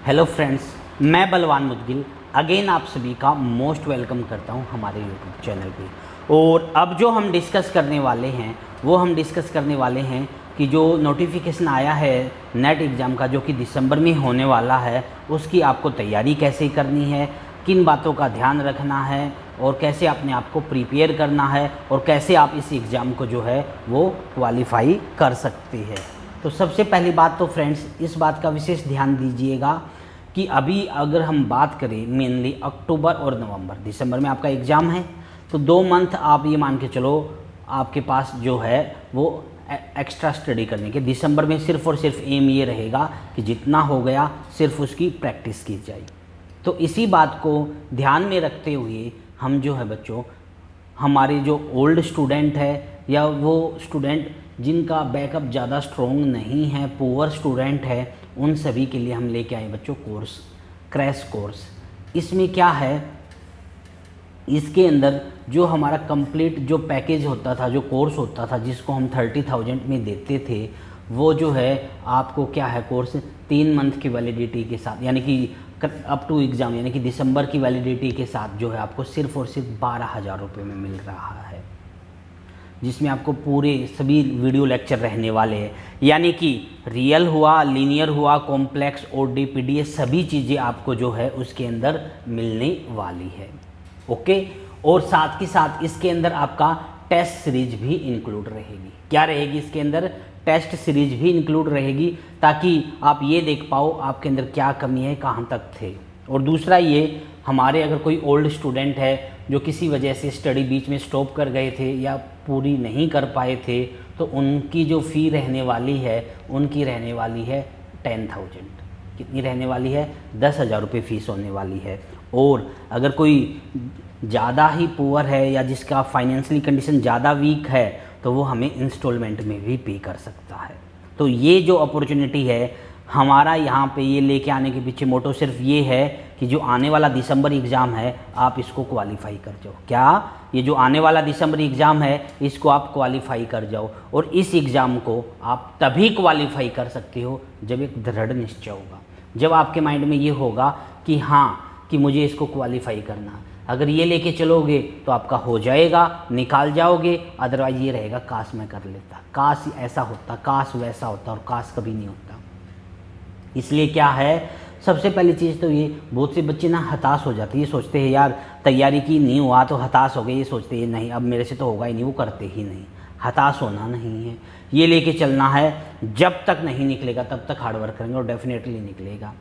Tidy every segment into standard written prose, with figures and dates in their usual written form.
Hello friends, मैं बलवान Moudgil again आप सभी का मोस्ट वेलकम करता हूं हमारे यूट्यूब चैनल पे। और अब जो हम डिस्कस करने वाले हैं वो हम डिस्कस करने वाले हैं कि जो नोटिफिकेशन आया है नेट एग्ज़ाम का जो कि दिसंबर में होने वाला है, उसकी आपको तैयारी कैसे करनी है, किन बातों का ध्यान रखना है और कैसे अपने आप को प्रिपेयर करना है और कैसे आप इस एग्ज़ाम को जो है वो क्वालिफाई कर सकते हैं। तो सबसे पहली बात तो फ्रेंड्स इस बात का विशेष ध्यान दीजिएगा कि अभी अगर हम बात करें मेनली अक्टूबर और नवंबर, दिसंबर में आपका एग्ज़ाम है तो 2 मंथ आप ये मान के चलो आपके पास जो है वो एक्स्ट्रा स्टडी करने के। दिसंबर में सिर्फ़ और सिर्फ एम ये रहेगा कि जितना हो गया सिर्फ उसकी प्रैक्टिस की जाए। तो इसी बात को ध्यान में रखते हुए हम जो है बच्चों, हमारे जो ओल्ड स्टूडेंट है या वो स्टूडेंट जिनका बैकअप ज़्यादा स्ट्रॉन्ग नहीं है, पुअर स्टूडेंट है, उन सभी के लिए हम लेके आए बच्चों कोर्स, क्रैश कोर्स। इसमें क्या है, इसके अंदर जो हमारा कंप्लीट जो पैकेज होता था, जो कोर्स होता था जिसको हम 30,000 में देते थे, वो जो है आपको क्या है कोर्स 3 मंथ की वैलिडिटी के साथ, यानी कि अप टू एग्ज़ाम यानी कि दिसंबर की वैलिडिटी के साथ जो है आपको सिर्फ़ और सिर्फ 12,000 रुपये में मिल रहा है, जिसमें आपको पूरे सभी वीडियो लेक्चर रहने वाले हैं। यानी कि रियल हुआ, लीनियर हुआ, कॉम्प्लेक्स, ओडी, पीडीएस सभी चीज़ें आपको जो है उसके अंदर मिलने वाली है। ओके। और साथ के साथ इसके अंदर आपका टेस्ट सीरीज भी इंक्लूड रहेगी। क्या रहेगी इसके अंदर? टेस्ट सीरीज भी इंक्लूड रहेगी, ताकि आप ये देख पाओ आपके अंदर क्या कमी है, कहाँ तक थे। और दूसरा ये, हमारे अगर कोई ओल्ड स्टूडेंट है जो किसी वजह से स्टडी बीच में स्टॉप कर गए थे या पूरी नहीं कर पाए थे, तो उनकी जो फ़ी रहने वाली है उनकी रहने वाली है 10,000। कितनी रहने वाली है? 10,000 रुपये फ़ीस होने वाली है। और अगर कोई ज़्यादा ही पुअर है या जिसका फाइनेंशियली कंडीशन ज़्यादा वीक है तो वो हमें इंस्टॉलमेंट में भी पे कर सकता है। तो ये जो अपॉर्चुनिटी है हमारा यहाँ पे ये लेके आने के पीछे मोटो सिर्फ ये है कि जो आने वाला दिसंबर एग्ज़ाम है आप इसको क्वालिफाई कर जाओ। क्या? ये जो आने वाला दिसंबर एग्ज़ाम है इसको आप क्वालिफाई कर जाओ। और इस एग्ज़ाम को आप तभी क्वालिफाई कर सकते हो जब एक दृढ़ निश्चय होगा, जब आपके माइंड में ये होगा कि हाँ कि मुझे इसको क्वालिफाई करना है। अगर ये लेके चलोगे तो आपका हो जाएगा, निकाल जाओगे। अदरवाइज ये रहेगा काश मैं कर लेता, काश ऐसा होता, काश वैसा होता, और काश कभी नहीं होता। इसलिए क्या है, सबसे पहली चीज़ तो ये, बहुत से बच्चे ना हताश हो जाते हैं। ये सोचते हैं यार तैयारी की नहीं हुआ तो हताश हो गए, ये सोचते हैं नहीं अब मेरे से तो होगा ही नहीं, वो करते ही नहीं। हताश होना नहीं है, ये लेके चलना है। जब तक नहीं निकलेगा तब तक हार्डवर्क करेंगे और डेफिनेटली निकलेगा।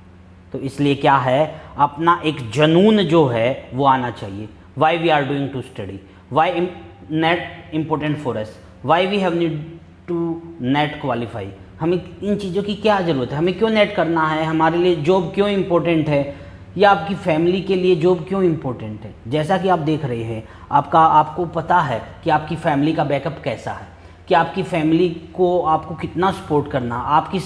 तो इसलिए क्या है, अपना एक जुनून जो है वो आना चाहिए। Why we are doing to study, why NET important for us, why we have need to NET qualify. हमें इन चीज़ों की क्या ज़रूरत है, हमें क्यों नेट करना है, हमारे लिए जॉब क्यों इम्पोर्टेंट है, या आपकी फैमिली के लिए जॉब क्यों इम्पोर्टेंट है। जैसा कि आप देख रहे हैं, आपको पता है कि आपकी फैमिली का बैकअप कैसा है, कि आपकी फैमिली को आपको कितना सपोर्ट करना, आपकी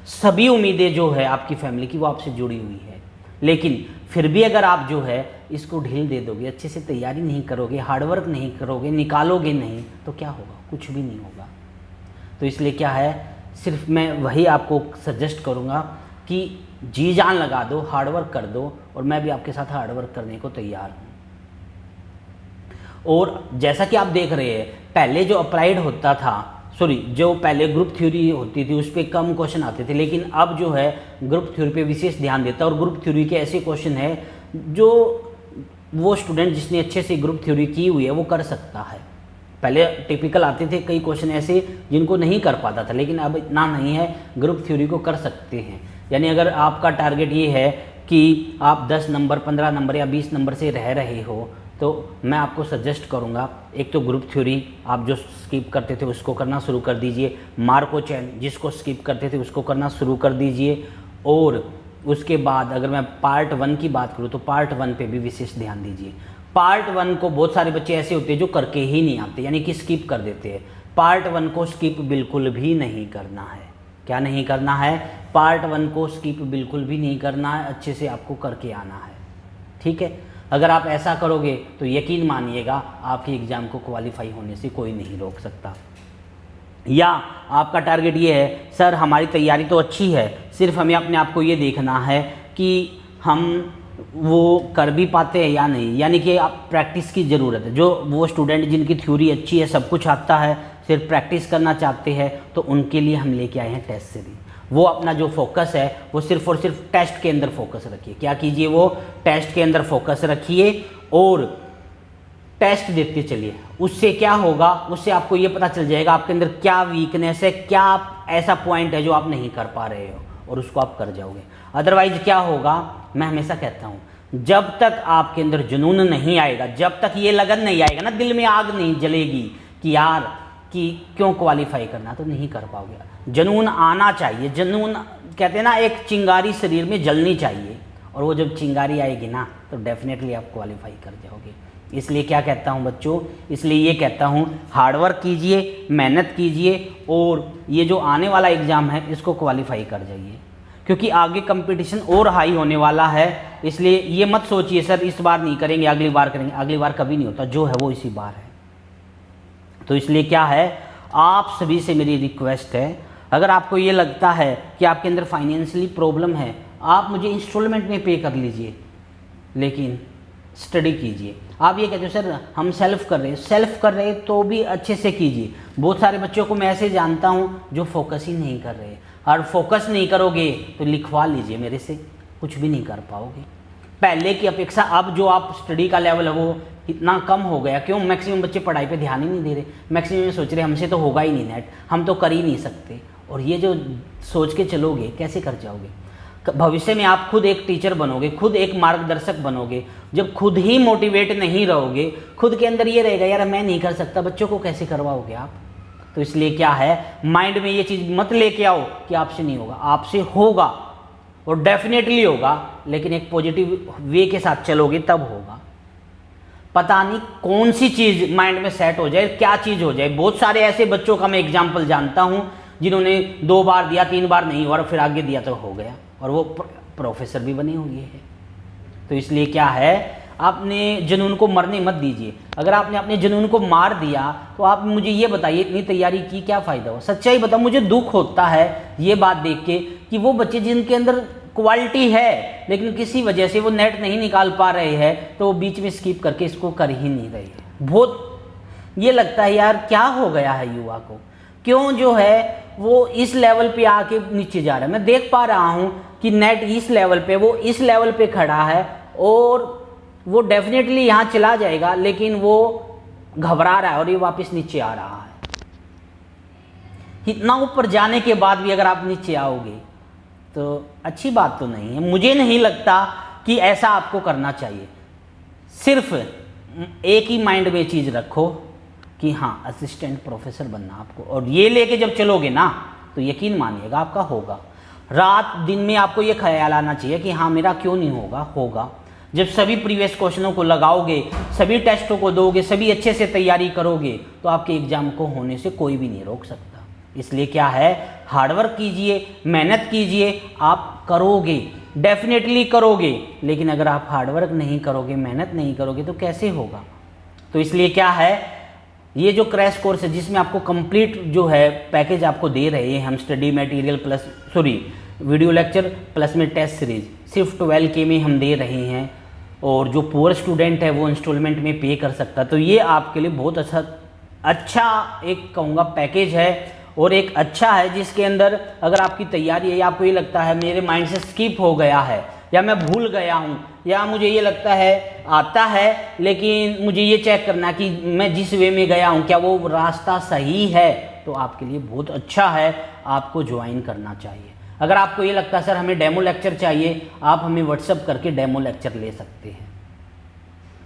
सभी उम्मीदें जो है आपकी फैमिली की वो आपसे जुड़ी हुई है। लेकिन फिर भी अगर आप जो है इसको ढील दे दोगे, अच्छे से तैयारी नहीं करोगे, हार्डवर्क नहीं करोगे, निकालोगे नहीं, तो क्या होगा? कुछ भी नहीं होगा। तो इसलिए क्या है, सिर्फ मैं वही आपको सजेस्ट करूँगा कि जी जान लगा दो, हार्डवर्क कर दो, और मैं भी आपके साथ हार्डवर्क करने को तैयार हूँ। और जैसा कि आप देख रहे हैं, पहले जो अप्लाइड होता था, जो पहले ग्रुप थ्योरी होती थी उस पर कम क्वेश्चन आते थे, लेकिन अब जो है ग्रुप थ्योरी पे विशेष ध्यान देता है। और ग्रुप थ्योरी के ऐसे क्वेश्चन है जो वो स्टूडेंट जिसने अच्छे से ग्रुप थ्योरी की हुई है वो कर सकता है। पहले टिपिकल आते थे कई क्वेश्चन ऐसे जिनको नहीं कर पाता था, लेकिन अब इतना नहीं है, ग्रुप थ्योरी को कर सकते हैं। यानी अगर आपका टारगेट ये है कि आप 10 नंबर, 15 नंबर या 20 नंबर से रह रहे हो, तो मैं आपको सजेस्ट करूंगा, एक तो ग्रुप थ्योरी आप जो स्किप करते थे उसको करना शुरू कर दीजिए, मार्को चैन जिसको स्किप करते थे उसको करना शुरू कर दीजिए। और उसके बाद अगर मैं पार्ट 1 की बात करूँ तो पार्ट 1 पे भी विशेष ध्यान दीजिए। पार्ट 1 को बहुत सारे बच्चे ऐसे होते हैं जो करके ही नहीं आते, यानी कि स्किप कर देते हैं। पार्ट 1 को स्किप बिल्कुल भी नहीं करना है। क्या नहीं करना है? पार्ट 1 को स्किप बिल्कुल भी नहीं करना है, अच्छे से आपको करके आना है। ठीक है, अगर आप ऐसा करोगे तो यकीन मानिएगा आपके एग्ज़ाम को क्वालिफाई होने से कोई नहीं रोक सकता। या आपका टारगेट ये है, सर हमारी तैयारी तो अच्छी है, सिर्फ हमें अपने आप को ये देखना है कि हम वो कर भी पाते हैं या नहीं, यानी कि आप प्रैक्टिस की ज़रूरत है। जो वो स्टूडेंट जिनकी थ्योरी अच्छी है, सब कुछ आता है, सिर्फ प्रैक्टिस करना चाहते हैं, तो उनके लिए हम लेके आए हैं टेस्ट सीरीज। वो अपना जो फोकस है वो सिर्फ और सिर्फ टेस्ट के अंदर फोकस रखिए। क्या कीजिए, वो टेस्ट के अंदर फोकस रखिए और टेस्ट देखते चलिए। उससे क्या होगा, उससे आपको ये पता चल जाएगा आपके अंदर क्या वीकनेस है, क्या ऐसा पॉइंट है जो आप नहीं कर पा रहे हो, और उसको आप कर जाओगे। अदरवाइज क्या होगा, मैं हमेशा कहता हूँ, जब तक आपके अंदर जुनून नहीं आएगा, जब तक ये लगन नहीं आएगा ना, दिल में आग नहीं जलेगी कि यार कि क्यों क्वालिफाई करना, तो नहीं कर पाओगे। जुनून आना चाहिए। जुनून कहते हैं ना, एक चिंगारी शरीर में जलनी चाहिए, और वो जब चिंगारी आएगी ना, तो डेफिनेटली आप क्वालिफाई कर जाओगे। इसलिए क्या कहता हूँ बच्चों, इसलिए ये कहता हूँ हार्डवर्क कीजिए, मेहनत कीजिए, और ये जो आने वाला एग्ज़ाम है इसको क्वालिफाई कर जाइए, क्योंकि आगे कंपटीशन और हाई होने वाला है। इसलिए ये मत सोचिए सर इस बार नहीं करेंगे अगली बार करेंगे, अगली बार कभी नहीं होता, जो है वो इसी बार है। तो इसलिए क्या है, आप सभी से मेरी रिक्वेस्ट है, अगर आपको ये लगता है कि आपके अंदर फाइनेंशियली प्रॉब्लम है, आप मुझे इंस्टॉलमेंट में पे कर लीजिए, लेकिन स्टडी कीजिए। आप ये कहते हो सर हम सेल्फ कर रहे हैं तो भी अच्छे से कीजिए। बहुत सारे बच्चों को मैं ऐसे जानता हूँ जो फोकस ही नहीं कर रहे, और फोकस नहीं करोगे तो लिखवा लीजिए मेरे से, कुछ भी नहीं कर पाओगे। पहले की अपेक्षा अब जो आप स्टडी का लेवल है वो इतना कम हो गया। क्यों? मैक्सिमम बच्चे पढ़ाई पे ध्यान ही नहीं दे रहे। मैक्सिमम सोच रहे हमसे तो होगा ही नहीं नेट, हम तो कर ही नहीं सकते। और ये जो सोच के चलोगे कैसे कर जाओगे? भविष्य में आप खुद एक टीचर बनोगे, खुद एक मार्गदर्शक बनोगे। जब खुद ही मोटिवेट नहीं रहोगे, खुद के अंदर ये रहेगा यार मैं नहीं कर सकता, बच्चों को कैसे करवाओगे आप? तो इसलिए क्या है, माइंड में ये चीज़ मत लेके आओ कि आपसे नहीं होगा। आपसे होगा और डेफिनेटली होगा, लेकिन एक पॉजिटिव वे के साथ चलोगे तब होगा। पता नहीं कौन सी चीज़ माइंड में सेट हो जाए, क्या चीज़ हो जाए। बहुत सारे ऐसे बच्चों का मैं एग्जाम्पल जानता हूँ जिन्होंने 2 बार दिया, 3 बार नहीं हुआ, और फिर आगे दिया तो हो गया, और वो प्रोफेसर भी बने हुए हैं। तो इसलिए क्या है, आपने जुनून को मरने मत दीजिए। अगर आपने अपने जुनून को मार दिया तो आप मुझे ये बताइए इतनी तैयारी की क्या फ़ायदा हो? सच्चाई बताओ, मुझे दुख होता है ये बात देख के कि वो बच्चे जिनके अंदर क्वालिटी है लेकिन किसी वजह से वो नेट नहीं निकाल पा रहे हैं, तो वो बीच में स्किप करके इसको कर ही नहीं रहे हैं। बहुत ये लगता है यार क्या हो गया है युवा को, क्यों जो है वो इस लेवल पे आके नीचे जा रहा है। मैं देख पा रहा हूँ कि नेट इस लेवल पे, वो इस लेवल पे खड़ा है, और वो डेफिनेटली यहाँ चला जाएगा, लेकिन वो घबरा रहा है और ये वापस नीचे आ रहा है। इतना ऊपर जाने के बाद भी अगर आप नीचे आओगे तो अच्छी बात तो नहीं है। मुझे नहीं लगता कि ऐसा आपको करना चाहिए। सिर्फ एक ही माइंड में चीज़ रखो कि हाँ असिस्टेंट प्रोफेसर बनना आपको, और ये लेके जब चलोगे ना तो यकीन मानिएगा आपका होगा। रात दिन में आपको ये ख्याल आना चाहिए कि हाँ मेरा क्यों नहीं होगा, होगा। जब सभी प्रीवियस क्वेश्चनों को लगाओगे, सभी टेस्टों को दोगे, सभी अच्छे से तैयारी करोगे, तो आपके एग्जाम को होने से कोई भी नहीं रोक सकता। इसलिए क्या है, हार्डवर्क कीजिए, मेहनत कीजिए, आप करोगे, डेफिनेटली करोगे। लेकिन अगर आप हार्डवर्क नहीं करोगे, मेहनत नहीं करोगे तो कैसे होगा? तो इसलिए क्या है, ये जो क्रैश कोर्स है जिसमें आपको कंप्लीट जो है पैकेज आपको दे रहे हैं हम, study material plus video lecture plus में टेस्ट सीरीज, सिर्फ 12K में हम दे रहे हैं, और जो पुअर स्टूडेंट है वो इंस्टॉलमेंट में पे कर सकता। तो ये आपके लिए बहुत अच्छा एक कहूँगा पैकेज है, और एक अच्छा है जिसके अंदर अगर आपकी तैयारी है या आपको ये लगता है मेरे माइंड से स्किप हो गया है, या मैं भूल गया हूँ, या मुझे ये लगता है आता है लेकिन मुझे ये चेक करना कि मैं जिस वे में गया हूँ क्या वो रास्ता सही है, तो आपके लिए बहुत अच्छा है, आपको ज्वाइन करना चाहिए। अगर आपको ये लगता है सर हमें डेमो लेक्चर चाहिए, आप हमें व्हाट्सअप करके डेमो लेक्चर ले सकते हैं,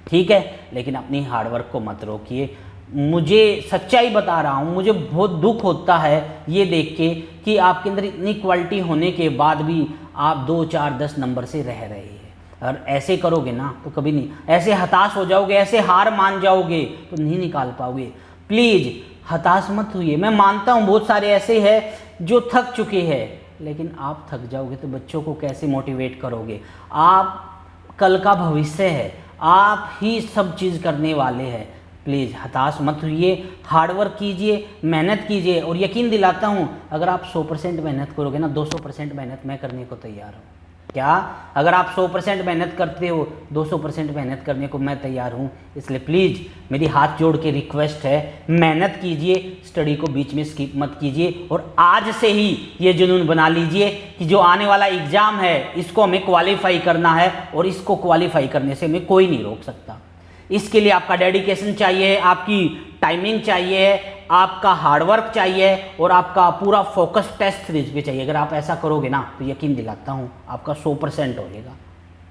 ठीक है। लेकिन अपनी हार्डवर्क को मत रोकिए। मुझे सच्चाई बता रहा हूँ, मुझे बहुत दुख होता है ये देख के कि आपके अंदर इतनी क्वालिटी होने के बाद भी आप 2, 4, 10 नंबर से रह रहे हैं। और ऐसे करोगे ना तो कभी नहीं, ऐसे हताश हो जाओगे, ऐसे हार मान जाओगे तो नहीं निकाल पाओगे। प्लीज़ हताश मत होइए। मैं मानता हूँ बहुत सारे ऐसे हैं जो थक चुके हैं, लेकिन आप थक जाओगे तो बच्चों को कैसे मोटिवेट करोगे? आप कल का भविष्य है, आप ही सब चीज़ करने वाले हैं। प्लीज़ हताश मत होइए, हार्डवर्क कीजिए, मेहनत कीजिए, और यकीन दिलाता हूँ अगर आप 100% मेहनत करोगे ना, 200% मेहनत मैं करने को तैयार हूँ। क्या? अगर आप 100% मेहनत करते हो, 200% मेहनत करने को मैं तैयार हूँ। इसलिए प्लीज़ मेरी हाथ जोड़ के रिक्वेस्ट है, मेहनत कीजिए, स्टडी को बीच में स्किप मत कीजिए और आज से ही ये जुनून बना लीजिए कि जो आने वाला एग्ज़ाम है इसको हमें क्वालिफाई करना है और इसको क्वालिफाई करने से हमें कोई नहीं रोक सकता। इसके लिए आपका डेडिकेशन चाहिए, आपकी टाइमिंग चाहिए, आपका हार्डवर्क चाहिए और आपका पूरा फोकस टेस्ट सीरीज पे चाहिए। अगर आप ऐसा करोगे ना तो यकीन दिलाता हूँ आपका 100% होएगा,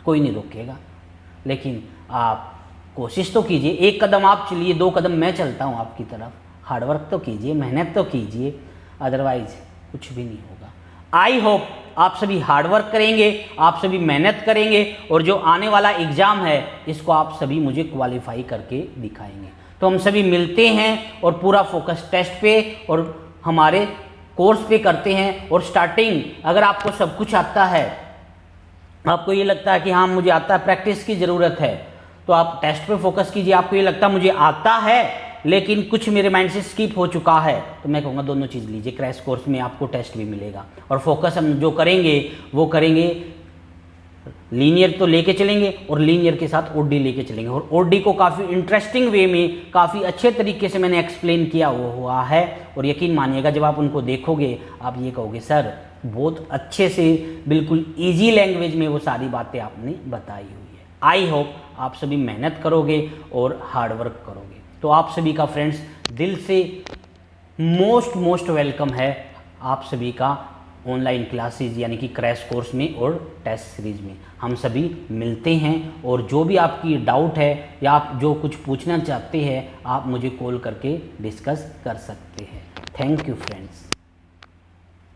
कोई नहीं रोकेगा। लेकिन आप कोशिश तो कीजिए, एक कदम आप चलिए, 2 कदम मैं चलता हूँ आपकी तरफ। हार्डवर्क तो कीजिए, मेहनत तो कीजिए, अदरवाइज कुछ भी नहीं होगा। आई होप आप सभी हार्डवर्क करेंगे, आप सभी मेहनत करेंगे और जो आने वाला एग्ज़ाम है इसको आप सभी मुझे क्वालिफाई करके दिखाएंगे। तो हम सभी मिलते हैं और पूरा फोकस टेस्ट पे और हमारे कोर्स पे करते हैं। और स्टार्टिंग अगर आपको सब कुछ आता है, आपको ये लगता है कि हाँ मुझे आता है, प्रैक्टिस की ज़रूरत है, तो आप टेस्ट पे फोकस कीजिए। आपको ये लगता है मुझे आता है लेकिन कुछ मेरे माइंड से स्किप हो चुका है, तो मैं कहूँगा दोनों चीज़ लीजिए। क्रैश कोर्स में आपको टेस्ट भी मिलेगा और फोकस हम जो करेंगे वो करेंगे, लीनियर तो लेके चलेंगे और लीनियर के साथ ओडी लेके चलेंगे। और ओडी को काफ़ी इंटरेस्टिंग वे में, काफ़ी अच्छे तरीके से मैंने एक्सप्लेन किया हुआ है और यकीन मानिएगा जब आप उनको देखोगे आप ये कहोगे सर बहुत अच्छे से, बिल्कुल ईजी लैंग्वेज में वो सारी बातें आपने बताई हुई है। आई होप आप सभी मेहनत करोगे और हार्डवर्क करोगे। तो आप सभी का फ्रेंड्स दिल से मोस्ट वेलकम है आप सभी का ऑनलाइन क्लासेस यानी कि क्रैश कोर्स में और टेस्ट सीरीज में। हम सभी मिलते हैं और जो भी आपकी डाउट है या आप जो कुछ पूछना चाहते हैं आप मुझे कॉल करके डिस्कस कर सकते हैं। Thank you friends.